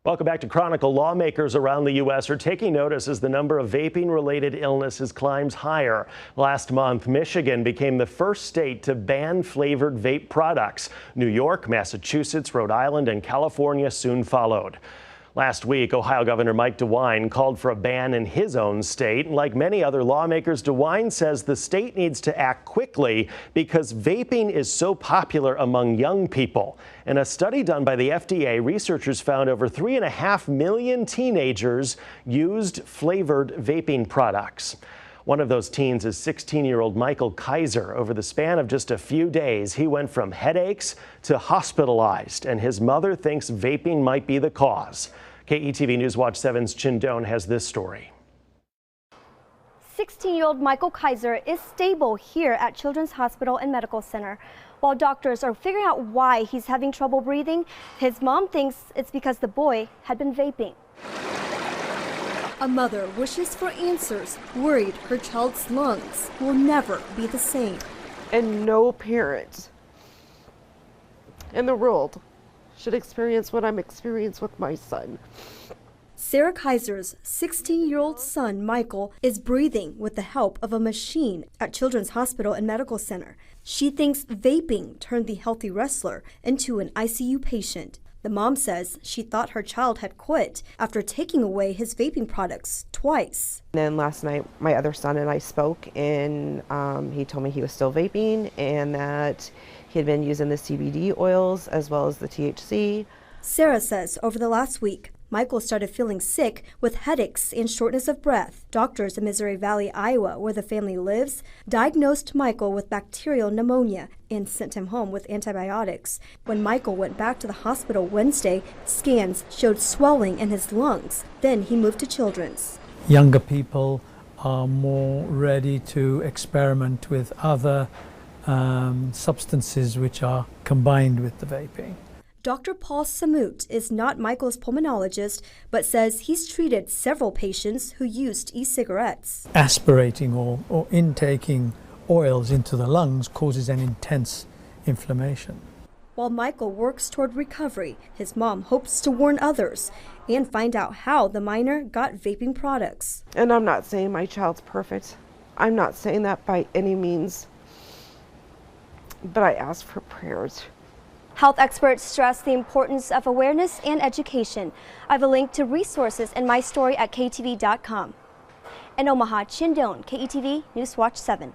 Welcome back to Chronicle. Lawmakers around the U.S. are taking notice as the number of vaping-related illnesses climbs higher. Last month, Michigan became the first state to ban flavored vape products. New York, Massachusetts, Rhode Island, and California soon followed. Last week, Ohio Governor Mike DeWine called for a ban in his own state. Like many other lawmakers, DeWine says the state needs to act quickly because vaping is so popular among young people. In a study done by the FDA, researchers found over 3.5 million teenagers used flavored vaping products. One of those teens is 16-year-old Michael Kaiser. Over the span of just a few days, he went from headaches to hospitalized, and his mother thinks vaping might be the cause. KETV News Watch 7's Chin Doan has this story. 16-year-old Michael Kaiser is stable here at Children's Hospital and Medical Center. While doctors are figuring out why he's having trouble breathing, his mom thinks it's because the boy had been vaping. A mother wishes for answers, worried her child's lungs will never be the same. And no parent in the world should experience what I'm experiencing with my son. Sarah Kaiser's 16-year-old son, Michael, is breathing with the help of a machine at Children's Hospital and Medical Center. She thinks vaping turned the healthy wrestler into an ICU patient. The mom says she thought her child had quit after taking away his vaping products twice. And then last night, my other son and I spoke, and he told me he was still vaping and that he had been using the CBD oils as well as the THC. Sarah says over the last week, Michael started feeling sick with headaches and shortness of breath. Doctors in Missouri Valley, Iowa, where the family lives, diagnosed Michael with bacterial pneumonia and sent him home with antibiotics. When Michael went back to the hospital Wednesday, scans showed swelling in his lungs. Then he moved to Children's. Younger people are more ready to experiment with other substances which are combined with the vaping. Dr. Paul Samut is not Michael's pulmonologist, but says he's treated several patients who used e-cigarettes. Aspirating or intaking oils into the lungs causes an intense inflammation. While Michael works toward recovery, his mom hopes to warn others and find out how the minor got vaping products. And I'm not saying my child's perfect. I'm not saying that by any means. But I ask for prayers. Health experts stress the importance of awareness and education. I have a link to resources in my story at KTV.com. In Omaha, Chin Doan, KETV News Watch 7.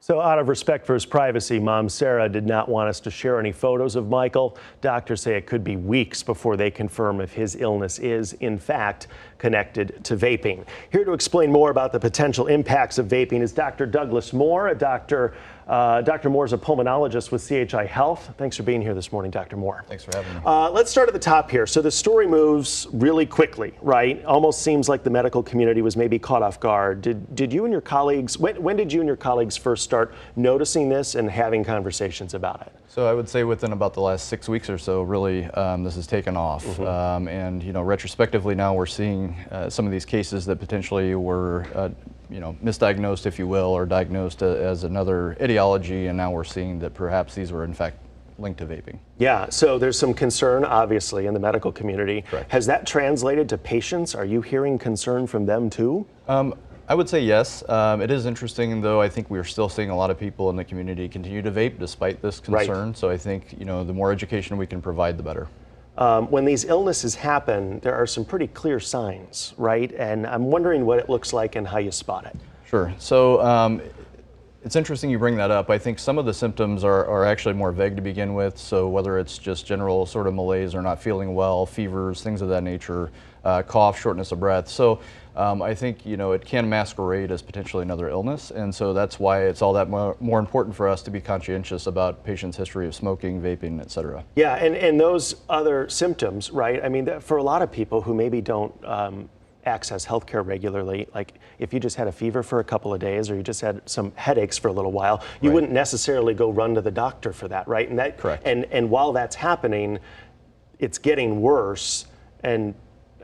So out of respect for his privacy, Mom Sarah did not want us to share any photos of Michael. Doctors say it could be weeks before they confirm if his illness is, in fact, connected to vaping. Here to explain more about the potential impacts of vaping is Dr. Douglas Moore. Dr. Moore is a pulmonologist with CHI Health. Thanks for being here this morning, Dr. Moore. Thanks for having me. Let's start at the top here. So the story moves really quickly, right? Almost seems like the medical community was maybe caught off guard. Did you and your colleagues, when did you and your colleagues first start noticing this and having conversations about it? So I would say within about the last 6 weeks or so, really, this has taken off. Mm-hmm. And, you know, retrospectively now we're seeing some of these cases that potentially were, you know, misdiagnosed, if you will, or diagnosed as another etiology, and now we're seeing that perhaps these were in fact linked to vaping. Yeah, so there's some concern, obviously, in the medical community. Correct. Has that translated to patients? Are you hearing concern from them too? I would say yes. It is interesting, though. I think we're still seeing a lot of people in the community continue to vape despite this concern. Right. So I think, you know, the more education we can provide, the better. When these illnesses happen, there are some pretty clear signs, right? And I'm wondering what it looks like and how you spot it. Sure. So it's interesting you bring that up. I think some of the symptoms are actually more vague to begin with. So whether it's just general sort of malaise or not feeling well, fevers, things of that nature, cough, shortness of breath. So I think, you know, it can masquerade as potentially another illness. And so that's why it's all that more important for us to be conscientious about patients' history of smoking, vaping, et cetera. Yeah, and those other symptoms, right? I mean, for a lot of people who maybe don't access healthcare regularly, like if you just had a fever for a couple of days or you just had some headaches for a little while, you wouldn't necessarily go run to the doctor for that, right? And that, correct. And while that's happening, it's getting worse. And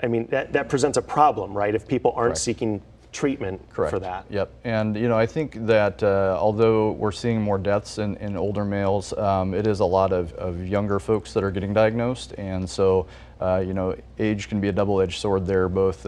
I mean, that presents a problem, right? If people aren't seeking treatment Correct. for that. Yep. And I think that although we're seeing more deaths in older males, it is a lot of younger folks that are getting diagnosed, and so age can be a double-edged sword there, both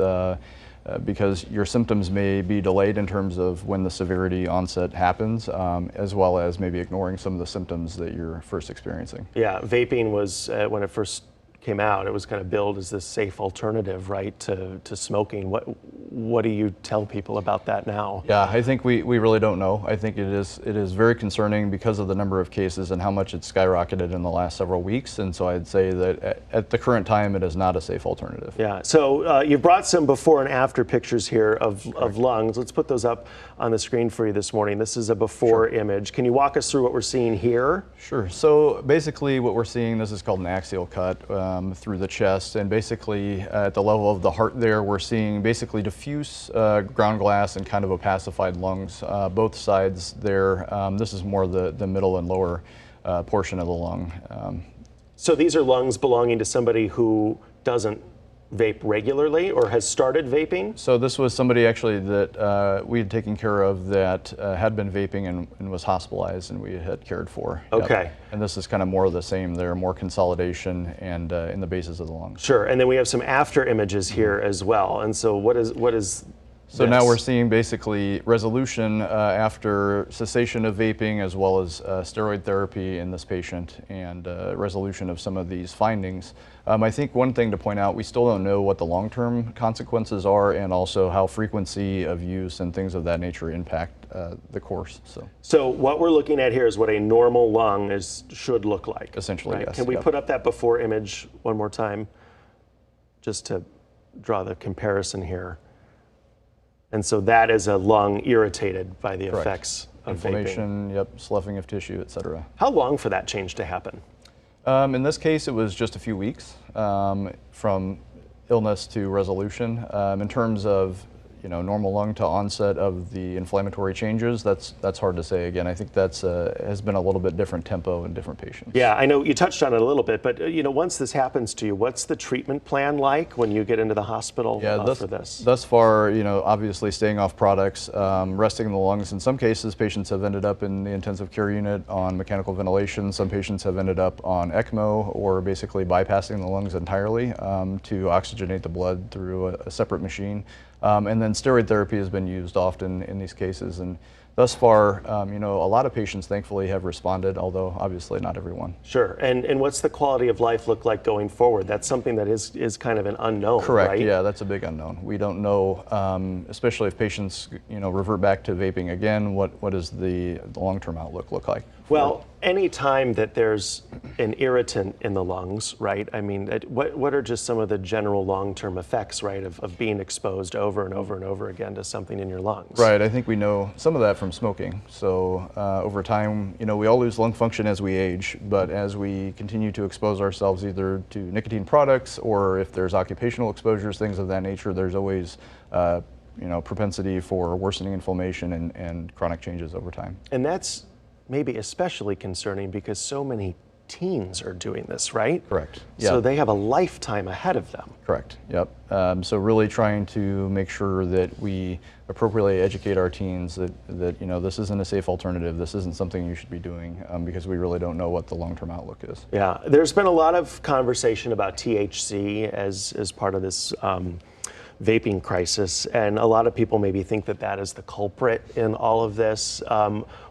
because your symptoms may be delayed in terms of when the severity onset happens, as well as maybe ignoring some of the symptoms that you're first experiencing. Yeah, vaping was, when it first came out, it was kind of billed as this safe alternative, right, to smoking. What do you tell people about that now? Yeah, I think we really don't know. I think it is very concerning because of the number of cases and how much it's skyrocketed in the last several weeks. And so I'd say that at the current time, it is not a safe alternative. Yeah. So you brought some before and after pictures here of lungs. Let's put those up on the screen for you this morning. This is a before image. Can you walk us through what we're seeing here? Sure. So basically, what we're seeing, this is called an axial cut through the chest, and basically at the level of the heart there, we're seeing basically diffuse ground glass and kind of opacified lungs, both sides there. This is more the middle and lower portion of the lung. So these are lungs belonging to somebody who doesn't vape regularly or has started vaping? So this was somebody actually that we had taken care of that had been vaping and was hospitalized, and we had cared for. Okay. Yep. And this is kind of more of the same there, more consolidation and in the bases of the lungs. Sure. And then we have some after images here as well. And so what is So now we're seeing basically resolution after cessation of vaping, as well as steroid therapy in this patient, and resolution of some of these findings. I think one thing to point out, we still don't know what the long-term consequences are, and also how frequency of use and things of that nature impact the course. So what we're looking at here is what a normal lung should look like. Essentially, right? yes. Can we yep. put up that before image one more time, just to draw the comparison here? And so that is a lung irritated by the Correct. effects of inflammation, vaping. yep, sloughing of tissue, et cetera. How long for that change to happen? In this case, it was just a few weeks from illness to resolution. In terms of normal lung to onset of the inflammatory changes, that's hard to say. Again, I think that's has been a little bit different tempo in different patients. Yeah, I know you touched on it a little bit, but once this happens to you, what's the treatment plan like when you get into the hospital for this? Thus far, obviously staying off products, resting the lungs. In some cases, patients have ended up in the intensive care unit on mechanical ventilation. Some patients have ended up on ECMO, or basically bypassing the lungs entirely to oxygenate the blood through a separate machine. And then steroid therapy has been used often in these cases. And thus far, a lot of patients thankfully have responded, although obviously not everyone. Sure. And what's the quality of life look like going forward? That's something that is kind of an unknown, Correct. right? Yeah, that's a big unknown. We don't know, especially if patients, revert back to vaping again, what does the long-term outlook look like? Well, any time that there's an irritant in the lungs, right? I mean, what are just some of the general long-term effects, right, of being exposed over and over and over again to something in your lungs? Right. I think we know some of that from smoking. So over time, we all lose lung function as we age, but as we continue to expose ourselves either to nicotine products, or if there's occupational exposures, things of that nature, there's always propensity for worsening inflammation and chronic changes over time. And that's maybe especially concerning because so many teens are doing this, right? Correct. So Yeah. they have a lifetime ahead of them. Correct. Yep. So really trying to make sure that we appropriately educate our teens that this isn't a safe alternative. This isn't something you should be doing because we really don't know what the long-term outlook is. Yeah, there's been a lot of conversation about THC as part of this vaping crisis, and a lot of people maybe think that is the culprit in all of this.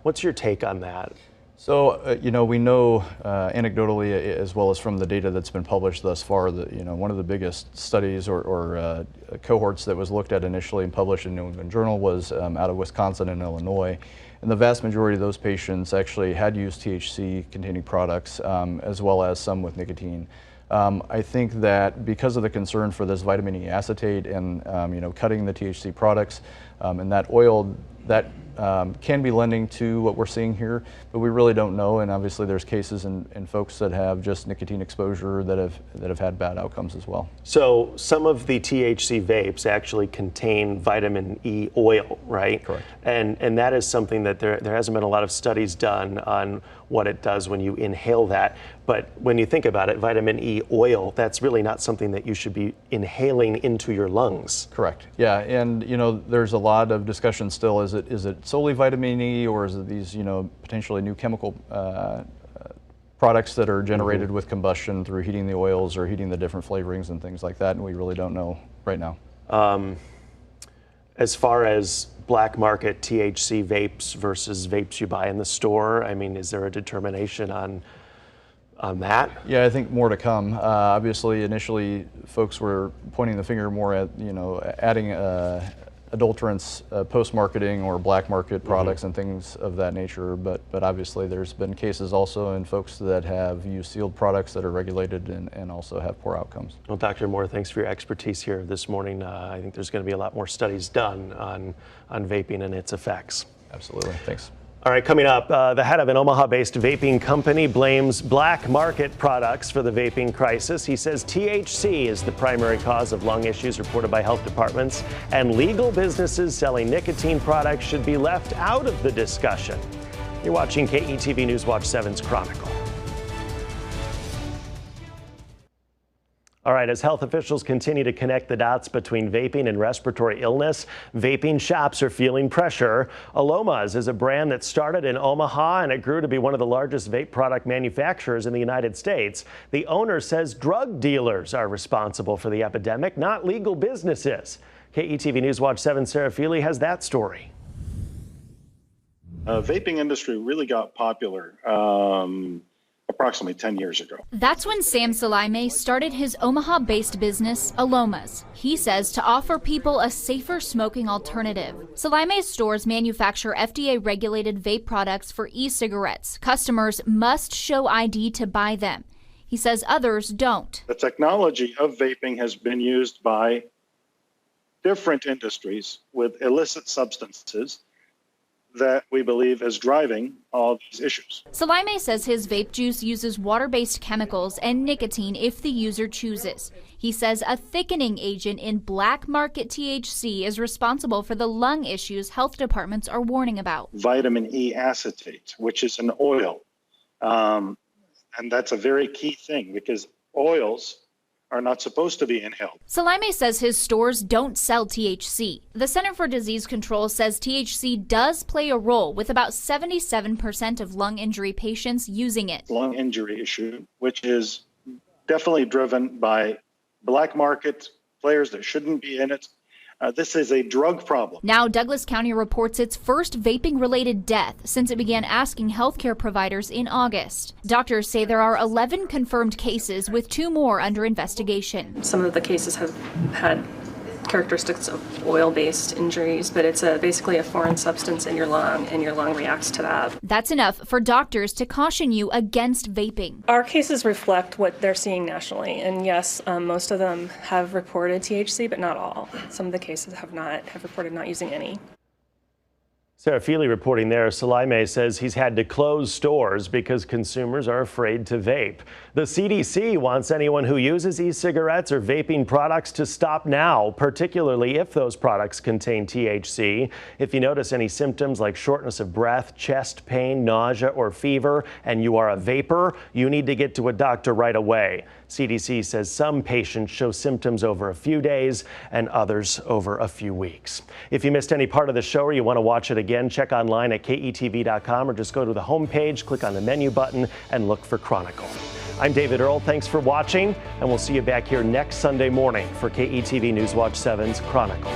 What's your take on that? So, we know anecdotally, as well as from the data that's been published thus far, that one of the biggest studies or cohorts that was looked at initially and published in New England Journal was out of Wisconsin and Illinois. And the vast majority of those patients actually had used THC-containing products, as well as some with nicotine. I think that because of the concern for this vitamin E acetate and cutting the THC products and that oil that can be lending to what we're seeing here, but we really don't know. And obviously, there's cases in folks that have just nicotine exposure that have had bad outcomes as well. So some of the THC vapes actually contain vitamin E oil, right? Correct. And that is something that there hasn't been a lot of studies done on what it does when you inhale that. But when you think about it, vitamin E oil, that's really not something that you should be inhaling into your lungs. Correct. Yeah, and there's a lot of discussion still. Is it solely vitamin E, or is it these potentially new chemical products that are generated with combustion through heating the oils or heating the different flavorings and things like that? And we really don't know right now. As far as black market THC vapes versus vapes you buy in the store, I mean, is there a determination on that? Yeah, I think more to come. Obviously, initially, folks were pointing the finger more at adding adulterants, post-marketing or black market products and things of that nature. But obviously, there's been cases also in folks that have used sealed products that are regulated and also have poor outcomes. Well, Dr. Moore, thanks for your expertise here this morning. I think there's going to be a lot more studies done on vaping and its effects. Absolutely. Thanks. All right, coming up, the head of an Omaha-based vaping company blames black market products for the vaping crisis. He says THC is the primary cause of lung issues reported by health departments, and legal businesses selling nicotine products should be left out of the discussion. You're watching KETV News Watch 7's Chronicle. All right, as health officials continue to connect the dots between vaping and respiratory illness, vaping shops are feeling pressure. Alomas is a brand that started in Omaha, and it grew to be one of the largest vape product manufacturers in the United States. The owner says drug dealers are responsible for the epidemic, not legal businesses. KETV News Watch 7's Sarah Feely has that story. Vaping industry really got popular approximately 10 years ago. That's when Sam Salime started his Omaha-based business, Alomas. He says to offer people a safer smoking alternative. Salime's stores manufacture FDA-regulated vape products for e-cigarettes. Customers must show ID to buy them. He says others don't. The technology of vaping has been used by different industries with illicit substances that we believe is driving all these issues. Salime says his vape juice uses water-based chemicals and nicotine if the user chooses. He says a thickening agent in black market THC is responsible for the lung issues health departments are warning about. Vitamin E acetate, which is an oil. And that's a very key thing because oils are not supposed to be inhaled. Salime says his stores don't sell THC. The Center for Disease Control says THC does play a role with about 77% of lung injury patients using it. Lung injury issue, which is definitely driven by black market players that shouldn't be in it. This is a drug problem. Now Douglas County reports its first vaping-related death since it began asking healthcare providers in August. Doctors say there are 11 confirmed cases with 2 more under investigation. Some of the cases have had characteristics of oil-based injuries, but it's basically a foreign substance in your lung, and your lung reacts to that. That's enough for doctors to caution you against vaping. Our cases reflect what they're seeing nationally, and yes, most of them have reported THC, but not all. Some of the cases have reported not using any. Sarah Feely reporting there. Salime says he's had to close stores because consumers are afraid to vape. The CDC wants anyone who uses e-cigarettes or vaping products to stop now, particularly if those products contain THC. If you notice any symptoms like shortness of breath, chest pain, nausea, or fever, and you are a vapor, you need to get to a doctor right away. CDC says some patients show symptoms over a few days and others over a few weeks. If you missed any part of the show or you want to watch it again, check online at KETV.com or just go to the homepage, click on the menu button, and look for Chronicle. I'm David Earl. Thanks for watching, and we'll see you back here next Sunday morning for KETV News Watch 7's Chronicle.